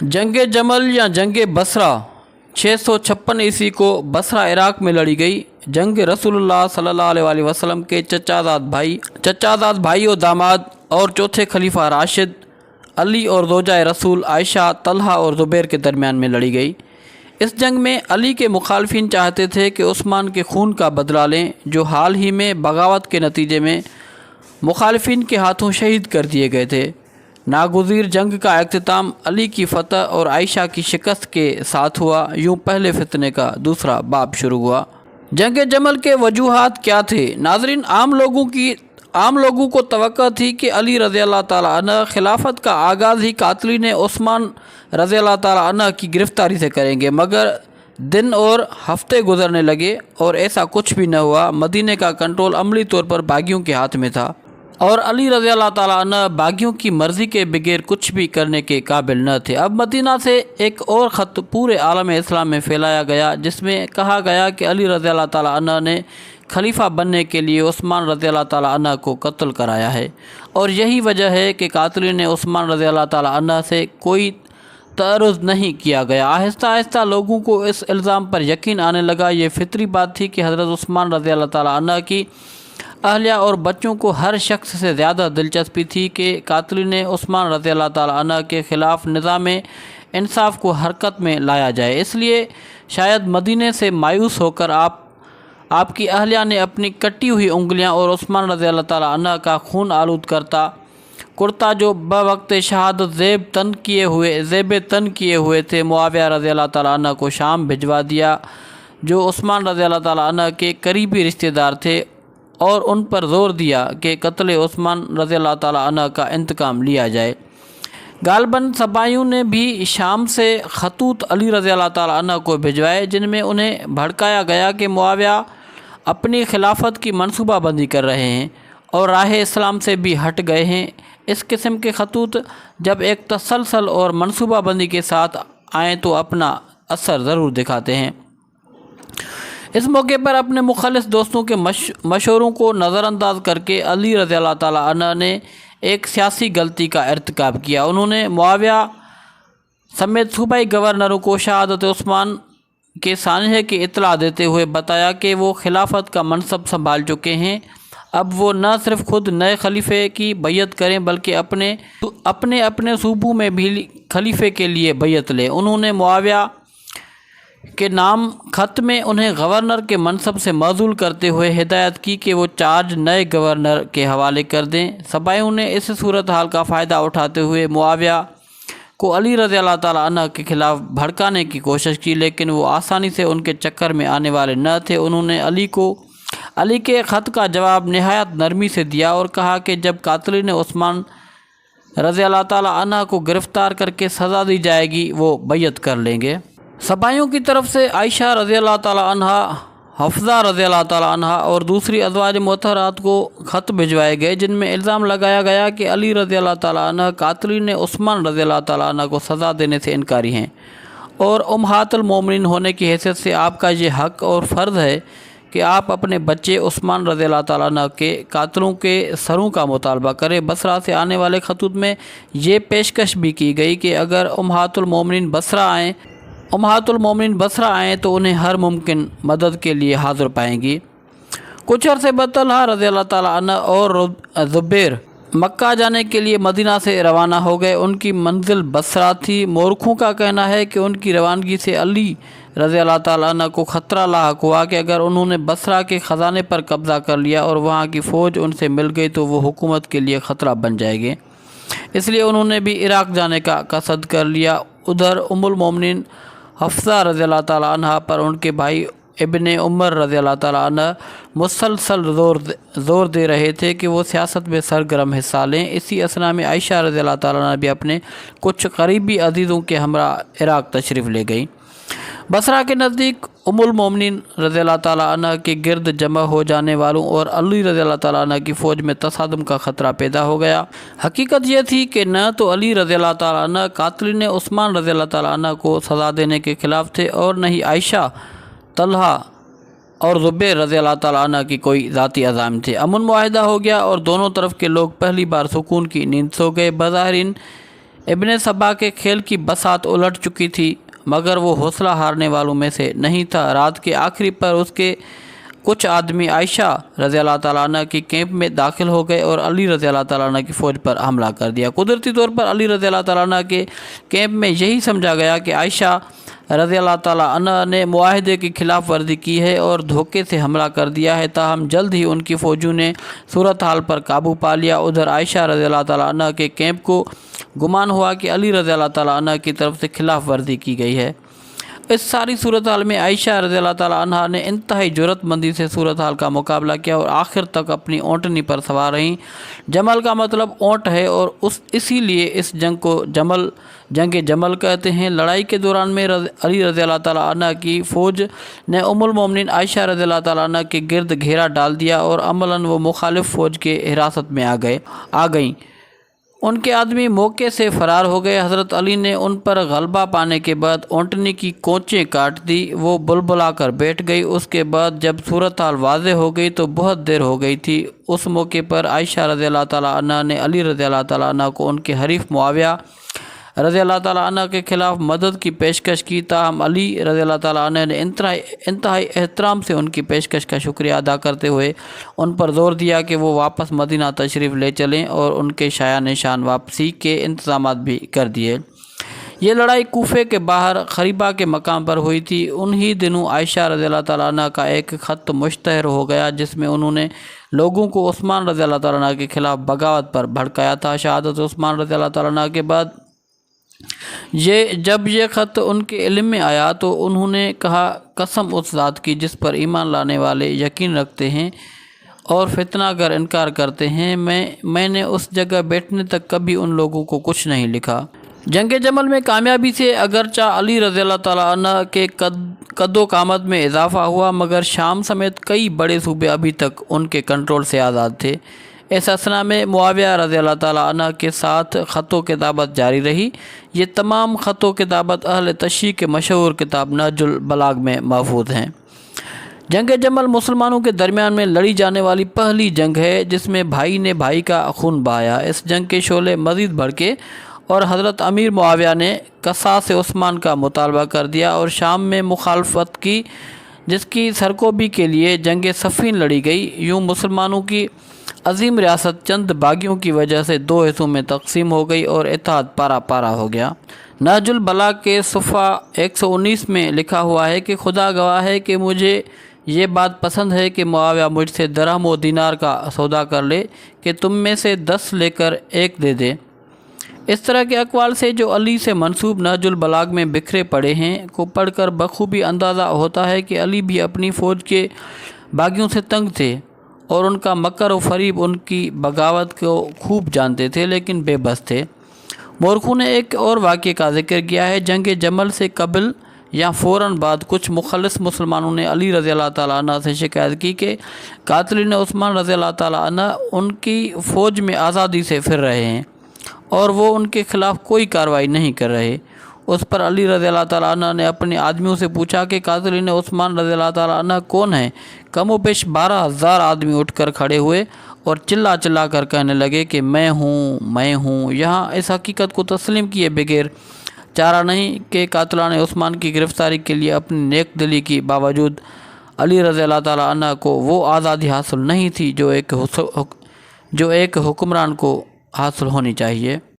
جنگ جمل یا جنگ بصرہ 656 عیسوی کو بصرہ عراق میں لڑی گئی۔ جنگ رسول اللہ صلی اللہ علیہ وسلم کے چچا زاد بھائی و داماد اور چوتھے خلیفہ راشد علی اور زوجہ رسول عائشہ طلحہ اور زبیر کے درمیان میں لڑی گئی۔ اس جنگ میں علی کے مخالفین چاہتے تھے کہ عثمان کے خون کا بدلہ لیں، جو حال ہی میں بغاوت کے نتیجے میں مخالفین کے ہاتھوں شہید کر دیے گئے تھے۔ ناگزیر جنگ کا اختتام علی کی فتح اور عائشہ کی شکست کے ساتھ ہوا۔ یوں پہلے فتنے کا دوسرا باب شروع ہوا۔ جنگ جمل کے وجوہات کیا تھے؟ ناظرین، عام لوگوں کو توقع تھی کہ علی رضی اللہ تعالیٰ عنہ خلافت کا آغاز ہی قاتلین عثمان رضی اللہ تعالیٰ عنہ کی گرفتاری سے کریں گے، مگر دن اور ہفتے گزرنے لگے اور ایسا کچھ بھی نہ ہوا۔ مدینہ کا کنٹرول عملی طور پر باغیوں کے ہاتھ میں تھا اور علی رضی اللہ تعالیٰ عنہ باغیوں کی مرضی کے بغیر کچھ بھی کرنے کے قابل نہ تھے۔ اب مدینہ سے ایک اور خط پورے عالم اسلام میں پھیلایا گیا، جس میں کہا گیا کہ علی رضی اللہ تعالیٰ عنہ نے خلیفہ بننے کے لیے عثمان رضی اللہ تعالیٰ عنہ کو قتل کرایا ہے، اور یہی وجہ ہے کہ قاتلین عثمان رضی اللہ تعالیٰ عنہ سے کوئی تعرض نہیں کیا گیا۔ آہستہ آہستہ لوگوں کو اس الزام پر یقین آنے لگا۔ یہ فطری بات تھی کہ حضرت عثمان رضی اللہ تعالیٰ عنہ کی اہلیہ اور بچوں کو ہر شخص سے زیادہ دلچسپی تھی کہ قاتلین عثمان رضی اللہ تعالیٰ عنہ کے خلاف نظام انصاف کو حرکت میں لایا جائے۔ اس لیے شاید مدینے سے مایوس ہو کر آپ کی اہلیہ نے اپنی کٹی ہوئی انگلیاں اور عثمان رضی اللہ تعالیٰ عنہ کا خون آلود کرتا جو بوقت شہادت زیب تن کیے ہوئے تھے، معاویہ رضی اللہ تعالیٰ عنہ کو شام بھجوا دیا، جو عثمان رضی اللہ تعالیٰ عنہ کے قریبی رشتہ دار تھے، اور ان پر زور دیا کہ قتل عثمان رضی اللہ تعالیٰ عنہ کا انتقام لیا جائے۔ غالباً صبائیوں نے بھی شام سے خطوط علی رضی اللہ تعالیٰ عنہ کو بھجوائے، جن میں انہیں بھڑکایا گیا کہ معاویہ اپنی خلافت کی منصوبہ بندی کر رہے ہیں اور راہ اسلام سے بھی ہٹ گئے ہیں۔ اس قسم کے خطوط جب ایک تسلسل اور منصوبہ بندی کے ساتھ آئیں تو اپنا اثر ضرور دکھاتے ہیں۔ اس موقع پر اپنے مخلص دوستوں کے مشوروں کو نظر انداز کر کے علی رضی اللہ تعالیٰ عنہ نے ایک سیاسی غلطی کا ارتکاب کیا۔ انہوں نے معاویہ سمیت صوبائی گورنروں کو شہادت عثمان کے سانحے کی اطلاع دیتے ہوئے بتایا کہ وہ خلافت کا منصب سنبھال چکے ہیں۔ اب وہ نہ صرف خود نئے خلیفے کی بیعت کریں بلکہ اپنے صوبوں میں بھی خلیفے کے لیے بیعت لیں۔ انہوں نے معاویہ کے نام خط میں انہیں گورنر کے منصب سے معزول کرتے ہوئے ہدایت کی کہ وہ چارج نئے گورنر کے حوالے کر دیں۔ صبائیوں نے اس صورتحال کا فائدہ اٹھاتے ہوئے معاویہ کو علی رضی اللہ تعالیٰ عنہ کے خلاف بھڑکانے کی کوشش کی، لیکن وہ آسانی سے ان کے چکر میں آنے والے نہ تھے۔ انہوں نے علی کے خط کا جواب نہایت نرمی سے دیا اور کہا کہ جب قاتلین عثمان رضی اللہ تعالیٰ عنہ کو گرفتار کر کے سزا دی جائے گی وہ بیعت کر لیں گے۔ صبائیوں کی طرف سے عائشہ رضی اللہ تعالیٰ عنہ، حفصہ رضی اللہ تعالیٰ عنہ اور دوسری ازواج مطہرات کو خط بھجوائے گئے، جن میں الزام لگایا گیا کہ علی رضی اللہ تعالیٰ عنہ قاتلین عثمان رضی اللہ تعالیٰ عنہ کو سزا دینے سے انکاری ہیں، اور امہات المومنین ہونے کی حیثیت سے آپ کا یہ حق اور فرض ہے کہ آپ اپنے بچے عثمان رضی اللہ تعالیٰ عنہ کے قاتلوں کے سروں کا مطالبہ کریں۔ بصرہ سے آنے والے خطوط میں یہ پیشکش بھی کی گئی کہ اگر امہات المومنین بصرہ آئیں تو انہیں ہر ممکن مدد کے لیے حاضر پائیں گی۔ کچھ عرصے بعد طلحہ رضی اللہ تعالیٰ عنہ اور زبیر مکہ جانے کے لیے مدینہ سے روانہ ہو گئے۔ ان کی منزل بصرہ تھی۔ مورخوں کا کہنا ہے کہ ان کی روانگی سے علی رضی اللہ تعالیٰ عنہ کو خطرہ لاحق ہوا کہ اگر انہوں نے بصرہ کے خزانے پر قبضہ کر لیا اور وہاں کی فوج ان سے مل گئی تو وہ حکومت کے لیے خطرہ بن جائے گی، اس لیے انہوں نے بھی عراق جانے کا قصد کر لیا۔ ادھر ام المومنین حفصہ رضی اللہ تعالیٰ عنہ پر ان کے بھائی ابن عمر رضی اللہ تعالیٰ عنہ مسلسل زور دے رہے تھے کہ وہ سیاست میں سرگرم حصہ لیں۔ اسی اثنا میں عائشہ رضی اللہ تعالیٰ عنہ بھی اپنے کچھ قریبی عزیزوں کے ہمراہ عراق تشریف لے گئیں۔ بصرہ کے نزدیک ام المومنین رضی اللہ تعالیٰ عنہ کے گرد جمع ہو جانے والوں اور علی رضی اللہ تعالیٰ عنہ کی فوج میں تصادم کا خطرہ پیدا ہو گیا۔ حقیقت یہ تھی کہ نہ تو علی رضی اللہ تعالیٰ عنہ قاتلین عثمان رضی اللہ تعالیٰ عنہ کو سزا دینے کے خلاف تھے، اور نہ ہی عائشہ، طلحہ اور زبیر رضی اللہ تعالیٰ عنہ کی کوئی ذاتی عزائم تھے۔ امن معاہدہ ہو گیا اور دونوں طرف کے لوگ پہلی بار سکون کی نیند سو گئے۔ بظاہر ابن سبا کے کھیل کی بساط الٹ چکی تھی، مگر وہ حوصلہ ہارنے والوں میں سے نہیں تھا۔ رات کے آخری پر اس کے کچھ آدمی عائشہ رضی اللہ تعالیٰ عنہ کی کیمپ میں داخل ہو گئے اور علی رضی اللہ تعالیٰ عنہ کی فوج پر حملہ کر دیا۔ قدرتی طور پر علی رضی اللہ تعالیٰ عنہ کے کیمپ میں یہی سمجھا گیا کہ عائشہ رضی اللہ تعالیٰ عنہ نے معاہدے کی خلاف ورزی کی ہے اور دھوکے سے حملہ کر دیا ہے، تاہم جلد ہی ان کی فوجوں نے صورتحال پر قابو پا لیا۔ ادھر عائشہ رضی اللہ تعالیٰ عنہ کے کیمپ کو گمان ہوا کہ علی رضی اللہ تعالیٰ عنہ کی طرف سے خلاف ورزی کی گئی ہے۔ اس ساری صورتحال میں عائشہ رضی اللہ تعالیٰ عنہ نے انتہائی جرأت مندی سے صورتحال کا مقابلہ کیا اور آخر تک اپنی اونٹنی پر سوار رہیں۔ جمل کا مطلب اونٹ ہے اور اسی لیے اس جنگ کو جنگ جمل کہتے ہیں۔ لڑائی کے دوران میں علی رضی اللہ تعالیٰ عنہ کی فوج نے ام المومنین عائشہ رضی اللہ تعالیٰ عنہ کے گرد گھیرا ڈال دیا اور عملاً وہ مخالف فوج کے حراست میں آ گئیں۔ ان کے آدمی موقع سے فرار ہو گئے۔ حضرت علی نے ان پر غلبہ پانے کے بعد اونٹنی کی کونچیں کاٹ دی، وہ بلبلا کر بیٹھ گئی۔ اس کے بعد جب صورتحال واضح ہو گئی تو بہت دیر ہو گئی تھی۔ اس موقع پر عائشہ رضی اللہ تعالیٰ عنہ نے علی رضی اللہ تعالیٰ عنہ کو ان کے حریف معاویہ رضی اللہ تعالیٰ عنہ کے خلاف مدد کی پیشکش کی، تاہم علی رضی اللہ تعالیٰ عنہ نے انتہائی احترام سے ان کی پیشکش کا شکریہ ادا کرتے ہوئے ان پر زور دیا کہ وہ واپس مدینہ تشریف لے چلیں اور ان کے شایع نشان واپسی کے انتظامات بھی کر دیے۔ یہ لڑائی کوفے کے باہر خریبہ کے مقام پر ہوئی تھی۔ انہی دنوں عائشہ رضی اللہ تعالیٰ عنہ کا ایک خط مشتہر ہو گیا جس میں انہوں نے لوگوں کو عثمان رضی اللہ تعالیٰ عنہ کے خلاف بغاوت پر بھڑکایا تھا۔ شہادت عثمان رضی اللہ تعالیٰ عنہ کے بعد جب یہ خط ان کے علم میں آیا تو انہوں نے کہا، قسم اس ذات کی جس پر ایمان لانے والے یقین رکھتے ہیں اور فتنہ گر انکار کرتے ہیں، میں نے اس جگہ بیٹھنے تک کبھی ان لوگوں کو کچھ نہیں لکھا۔ جنگ جمل میں کامیابی سے اگرچہ علی رضی اللہ تعالیٰ عنہ کے قد و قامت میں اضافہ ہوا، مگر شام سمیت کئی بڑے صوبے ابھی تک ان کے کنٹرول سے آزاد تھے۔ اس اثنا میں معاویہ رضی اللہ تعالیٰ عنہ کے ساتھ خط و کتابت جاری رہی۔ یہ تمام خط و کتابت اہل تشیع کے مشہور کتاب نہج البلاغہ میں محفوظ ہیں۔ جنگ جمل مسلمانوں کے درمیان میں لڑی جانے والی پہلی جنگ ہے جس میں بھائی نے بھائی کا خون بہایا۔ اس جنگ کے شعلے مزید بھڑکے اور حضرت امیر معاویہ نے قصاص عثمان کا مطالبہ کر دیا اور شام میں مخالفت کی، جس کی سرکوبی کے لیے جنگ صفین لڑی گئی۔ یوں مسلمانوں کی عظیم ریاست چند باغیوں کی وجہ سے دو حصوں میں تقسیم ہو گئی اور اتحاد پارا پارا ہو گیا۔ نہج البلاغہ کے صفحہ 119 میں لکھا ہوا ہے کہ خدا گواہ ہے کہ مجھے یہ بات پسند ہے کہ معاویہ مجھ سے درہم و دینار کا سودا کر لے کہ تم میں سے 10 لے کر 1 دے دے۔ اس طرح کے اقوال سے جو علی سے منسوب نہج البلاغہ میں بکھرے پڑے ہیں کو پڑھ کر بخوبی اندازہ ہوتا ہے کہ علی بھی اپنی فوج کے باغیوں سے تنگ تھے اور ان کا مکر و فریب ان کی بغاوت کو خوب جانتے تھے لیکن بے بس تھے۔ مورخوں نے ایک اور واقعے کا ذکر کیا ہے۔ جنگ جمل سے قبل یا فوراً بعد کچھ مخلص مسلمانوں نے علی رضی اللہ تعالیٰ عنہ سے شکایت کی کہ قاتلین عثمان رضی اللہ تعالیٰ عنہ ان کی فوج میں آزادی سے پھر رہے ہیں اور وہ ان کے خلاف کوئی کارروائی نہیں کر رہے۔ اس پر علی رضی اللہ تعالیٰ عنہ نے اپنے آدمیوں سے پوچھا کہ قاتلین عثمان رضی اللہ تعالیٰ عنہ کون ہیں؟ کم و بیش 12,000 آدمی اٹھ کر کھڑے ہوئے اور چلا چلا کر کہنے لگے کہ میں ہوں۔ یہاں اس حقیقت کو تسلیم کیے بغیر چارہ نہیں کہ قاتلان عثمان کی گرفتاری کے لیے اپنی نیک دلی کی باوجود علی رضی اللہ تعالیٰ عنہ کو وہ آزادی حاصل نہیں تھی جو ایک حکمران کو حاصل ہونی چاہیے۔